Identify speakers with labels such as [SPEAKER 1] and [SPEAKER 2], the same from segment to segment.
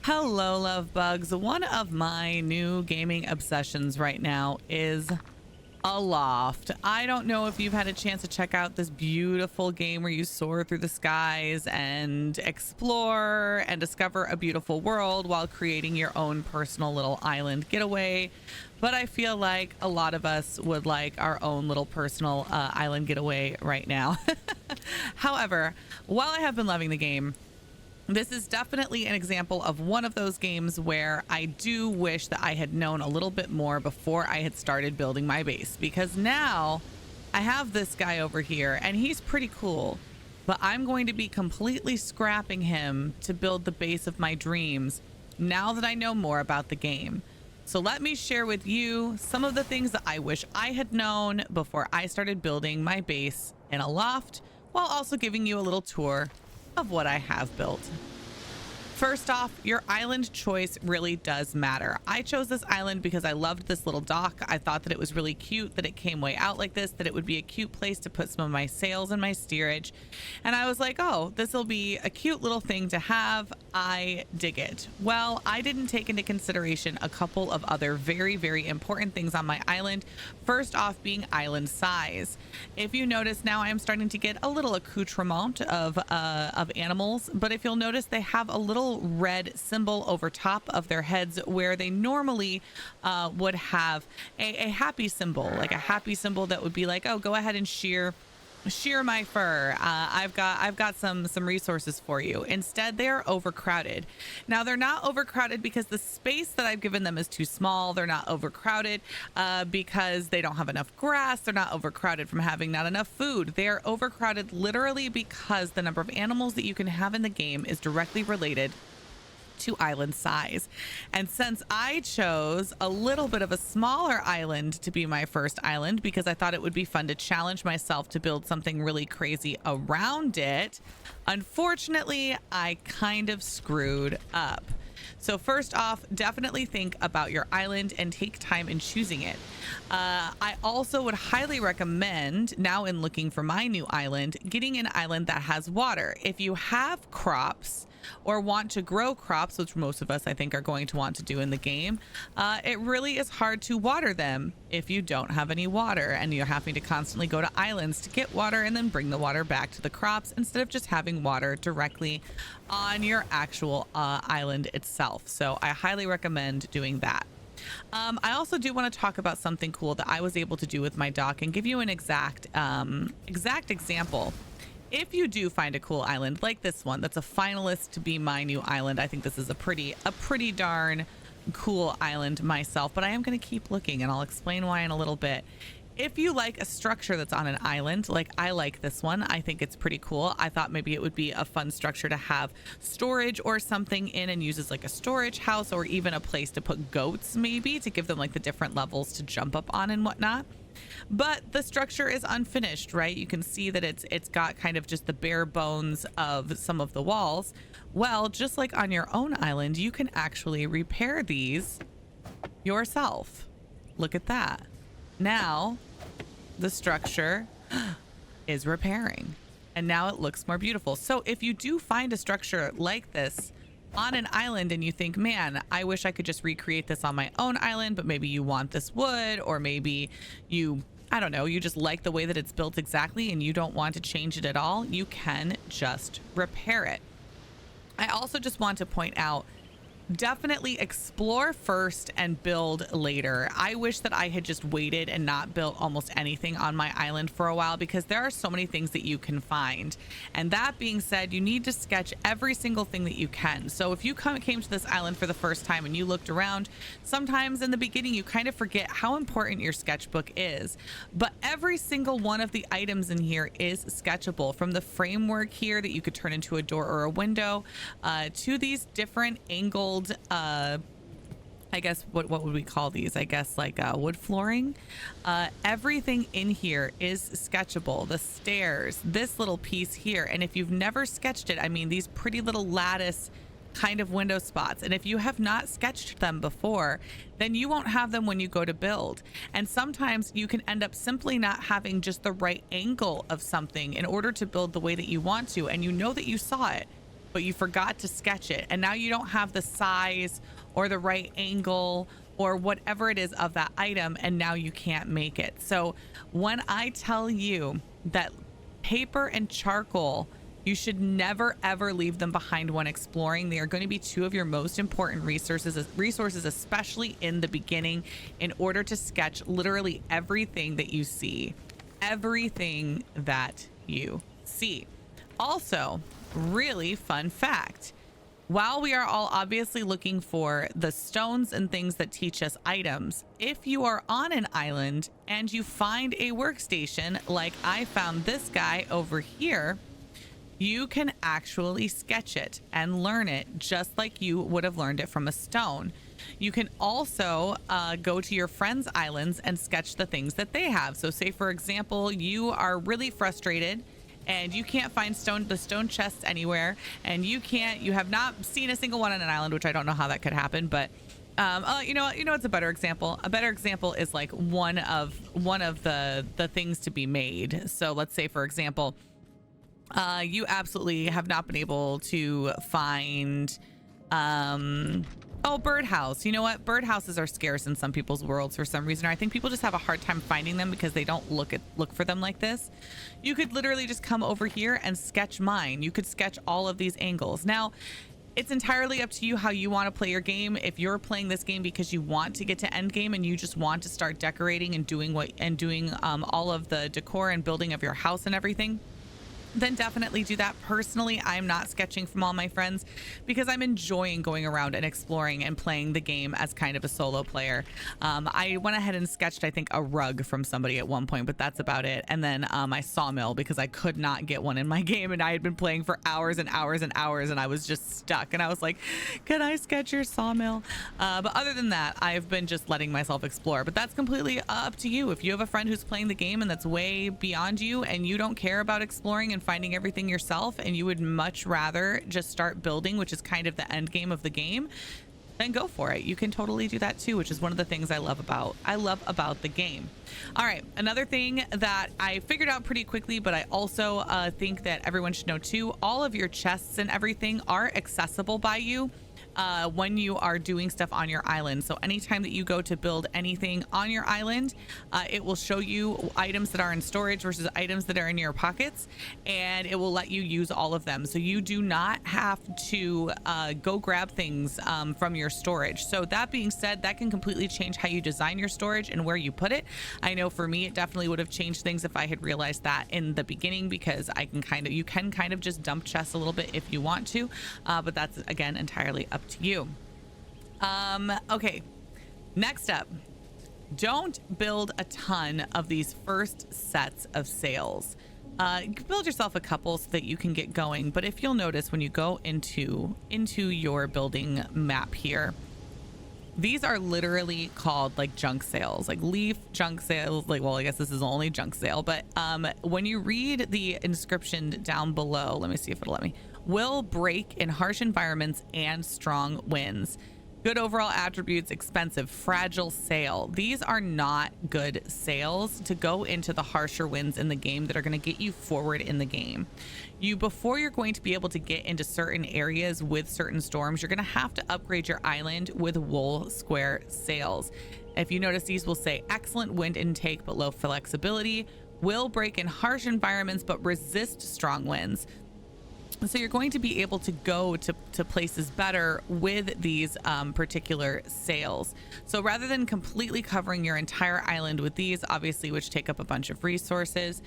[SPEAKER 1] Hello, love bugs. One of my new gaming obsessions right now is Aloft. I don't know if you've had a chance to check out this beautiful game where you soar through the skies and explore and discover a beautiful world while creating your own personal little island getaway. But I feel like a lot of us would like our own little personal island getaway right now. However, while I have been loving the game, this is definitely an example of one of those games where I do wish that I had known a little bit more before I had started building my base, because now I have this guy over here and he's pretty cool, but I'm going to be completely scrapping him to build the base of my dreams now that I know more about the game. So let me share with you some of the things that I wish I had known before I started building my base in Aloft, while also giving you a little tour of what I have built. First off, your island choice really does matter. I chose this island because I loved this little dock. I thought that it was really cute that it came way out like this, that it would be a cute place to put some of my sails and my steerage. And I was like, oh, this will be a cute little thing to have. I dig it. Well, I didn't take into consideration a couple of other very, very important things on my island. First off being island size. If you notice now, I'm starting to get a little accoutrement of animals, but if you'll notice, they have a little red symbol over top of their heads where they normally would have a happy symbol, like a happy symbol that would be like, oh, go ahead and shear my fur. I've got some resources for you. Instead, they're overcrowded. Now, they're not overcrowded because the space that I've given them is too small. They're not overcrowded because they don't have enough grass. They're not overcrowded from having not enough food. They are overcrowded literally because the number of animals that you can have in the game is directly related to island size. And since I chose a little bit of a smaller island to be my first island because I thought it would be fun to challenge myself to build something really crazy around it, unfortunately, I kind of screwed up. So first off, definitely think about your island and take time in choosing it. I also would highly recommend, now in looking for my new island, getting an island that has water. If you have crops or want to grow crops, which most of us I think are going to want to do in the game, it really is hard to water them if you don't have any water and you're having to constantly go to islands to get water and then bring the water back to the crops instead of just having water directly on your actual island itself. So I highly recommend doing that. I also do want to talk about something cool that I was able to do with my dock and give you an exact example. If you do find a cool island like this one that's a finalist to be my new island, I think this is a pretty darn cool island myself, but I am going to keep looking and I'll explain why in a little bit. If you like a structure that's on an island, like I like this one, I think it's pretty cool. I thought maybe it would be a fun structure to have storage or something in and use as like a storage house, or even a place to put goats, maybe to give them like the different levels to jump up on and whatnot. But the structure is unfinished, right? You can see that it's got kind of just the bare bones of some of the walls. Well, just like on your own island, you can actually repair these yourself. Look at that. Now the structure is repairing and now it looks more beautiful. So if you do find a structure like this on an island and you think, man, I wish I could just recreate this on my own island, but maybe you want this wood, or maybe I don't know, you just like the way that it's built exactly and you don't want to change it at all, you can just repair it. I also just want to point out, definitely explore first and build later. I wish that I had just waited and not built almost anything on my island for a while, because there are so many things that you can find. And that being said, you need to sketch every single thing that you can. So if you came to this island for the first time and you looked around, sometimes in the beginning you kind of forget how important your sketchbook is. But every single one of the items in here is sketchable, from the framework here that you could turn into a door or a window, to these different angled I guess what would we call these? I guess like wood flooring. Everything in here is sketchable. The stairs, this little piece here, and if you've never sketched it, I mean, these pretty little lattice kind of window spots, and if you have not sketched them before, then you won't have them when you go to build. And sometimes you can end up simply not having just the right angle of something in order to build the way that you want to, and you know that you saw it, but you forgot to sketch it. And now you don't have the size or the right angle or whatever it is of that item, and now you can't make it. So when I tell you that paper and charcoal, you should never ever leave them behind when exploring. They are going to be two of your most important resources, especially in the beginning, in order to sketch literally everything that you see. Everything that you see. Also, really fun fact. While we are all obviously looking for the stones and things that teach us items, if you are on an island and you find a workstation, like I found this guy over here, you can actually sketch it and learn it just like you would have learned it from a stone. You can also go to your friends' islands and sketch the things that they have. So say, for example, you are really frustrated and you can't find the stone chests anywhere, and you have not seen a single one on an island, which I don't know how that could happen, but you know it's a better example. A better example is like one of the things to be made. So let's say, for example, you absolutely have not been able to find birdhouse. You know what? Birdhouses are scarce in some people's worlds for some reason. Or I think people just have a hard time finding them because they don't look for them like this. You could literally just come over here and sketch mine. You could sketch all of these angles. Now, it's entirely up to you how you want to play your game. If you're playing this game because you want to get to end game and you just want to start decorating and doing all of the decor and building of your house and everything, then definitely do that. Personally, I'm not sketching from all my friends because I'm enjoying going around and exploring and playing the game as kind of a solo player. I went ahead and sketched, I think, a rug from somebody at one point, but that's about it. And then my sawmill, because I could not get one in my game, and I had been playing for hours and hours and hours, and I was just stuck. And I was like, can I sketch your sawmill? But other than that, I've been just letting myself explore. But that's completely up to you. If you have a friend who's playing the game and that's way beyond you, and you don't care about exploring and finding everything yourself, and you would much rather just start building, which is kind of the end game of the game, then go for it. You can totally do that too, which is one of the things I love about the game. All right, another thing that I figured out pretty quickly, but I also think that everyone should know too, all of your chests and everything are accessible by you when you are doing stuff on your island. So anytime that you go to build anything on your island, it will show you items that are in storage versus items that are in your pockets, and it will let you use all of them. So you do not have to go grab things from your storage. So that being said, that can completely change how you design your storage and where you put it. I know for me, it definitely would have changed things if I had realized that in the beginning, because you can kind of just dump chests a little bit if you want to, but that's again entirely up to you. Okay, next up, don't build a ton of these first sets of sails. Build yourself a couple so that you can get going, but if you'll notice when you go into your building map here, these are literally called like junk sails, like leaf junk sails. Like, well, I guess this is only junk sail, but when you read the inscription down below, let me see if it'll let me. Will break in harsh environments and strong winds. Good overall attributes, expensive, fragile sail. These are not good sails to go into the harsher winds in the game that are going to get you forward in the game. Before you're going to be able to get into certain areas with certain storms, you're going to have to upgrade your island with wool square sails. If you notice, these will say excellent wind intake but low flexibility, will break in harsh environments but resist strong winds. So you're going to be able to go to places better with these particular sails. So rather than completely covering your entire island with these, obviously, which take up a bunch of resources,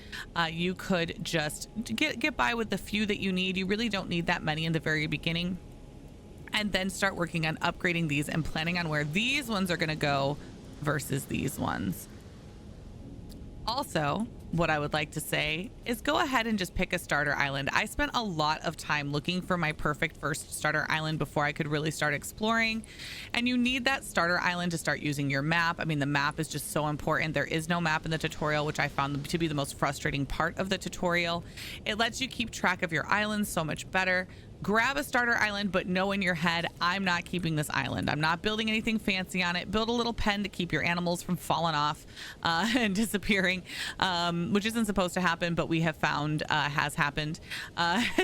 [SPEAKER 1] you could just get by with the few that you need. You really don't need that many in the very beginning. And then start working on upgrading these and planning on where these ones are going to go versus these ones. Also, what I would like to say is go ahead and just pick a starter island. I spent a lot of time looking for my perfect first starter island before I could really start exploring. And you need that starter island to start using your map. I mean, the map is just so important. There is no map in the tutorial, which I found to be the most frustrating part of the tutorial. It lets you keep track of your island so much better. grab a starter island, but know in your head, I'm not keeping this island. I'm not building anything fancy on it. Build a little pen to keep your animals from falling off and disappearing, which isn't supposed to happen, but we have found has happened. And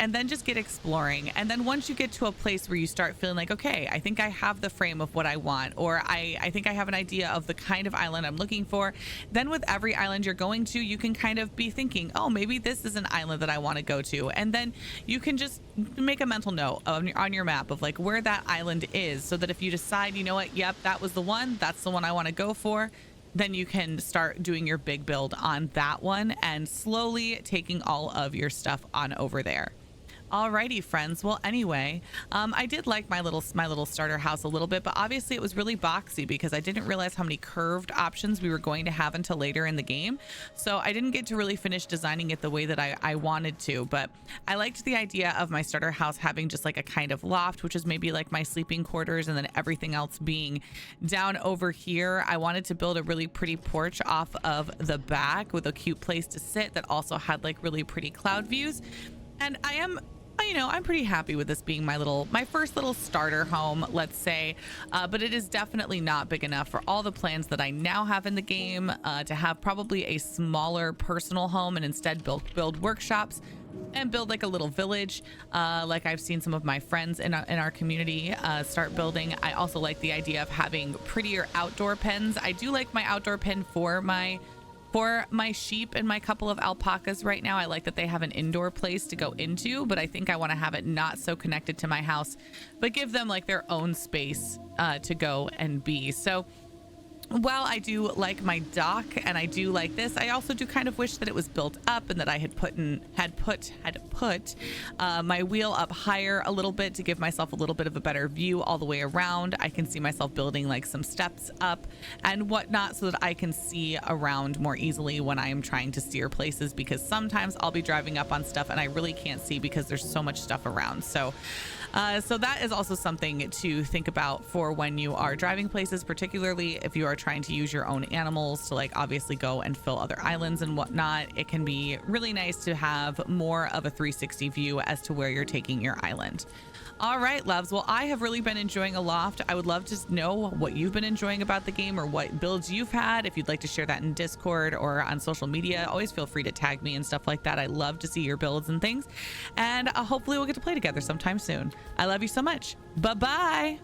[SPEAKER 1] then just get exploring. And then once you get to a place where you start feeling like, okay, I think I have the frame of what I want, or I think I have an idea of the kind of island I'm looking for, then with every island you're going to, you can kind of be thinking, oh, maybe this is an island that I want to go to. And then you can just make a mental note on your map of like where that island is, so that if you decide, you know what, yep, that was the one, that's the one I want to go for, then you can start doing your big build on that one and slowly taking all of your stuff on over there. Alrighty, friends. Well, anyway, I did like my little starter house a little bit, but obviously it was really boxy because I didn't realize how many curved options we were going to have until later in the game. So I didn't get to really finish designing it the way that I wanted to, but I liked the idea of my starter house having just like a kind of loft, which is maybe like my sleeping quarters, and then everything else being down over here. I wanted to build a really pretty porch off of the back with a cute place to sit that also had like really pretty cloud views. And I'm pretty happy with this being my first little starter home, let's say, but it is definitely not big enough for all the plans that I now have in the game, to have probably a smaller personal home and instead build workshops and build like a little village, like I've seen some of my friends in our community start building. I also like the idea of having prettier outdoor pens. I do like my outdoor pen for my sheep and my couple of alpacas right now. I like that they have an indoor place to go into, but I think I want to have it not so connected to my house, but give them like their own space to go and be. So while I do like my dock and I do like this, I also do kind of wish that it was built up and that I had put my wheel up higher a little bit to give myself a little bit of a better view all the way around. I can see myself building like some steps up and whatnot so that I can see around more easily when I am trying to steer places, because sometimes I'll be driving up on stuff and I really can't see because there's so much stuff around. So that is also something to think about for when you are driving places, particularly if you are trying to use your own animals to like obviously go and fill other islands and whatnot. It can be really nice to have more of a 360 view as to where you're taking your island. All right, loves. Well, I have really been enjoying Aloft. I would love to know what you've been enjoying about the game or what builds you've had. If you'd like to share that in Discord or on social media, always feel free to tag me and stuff like that. I love to see your builds and things. And hopefully we'll get to play together sometime soon. I love you so much. Bye-bye.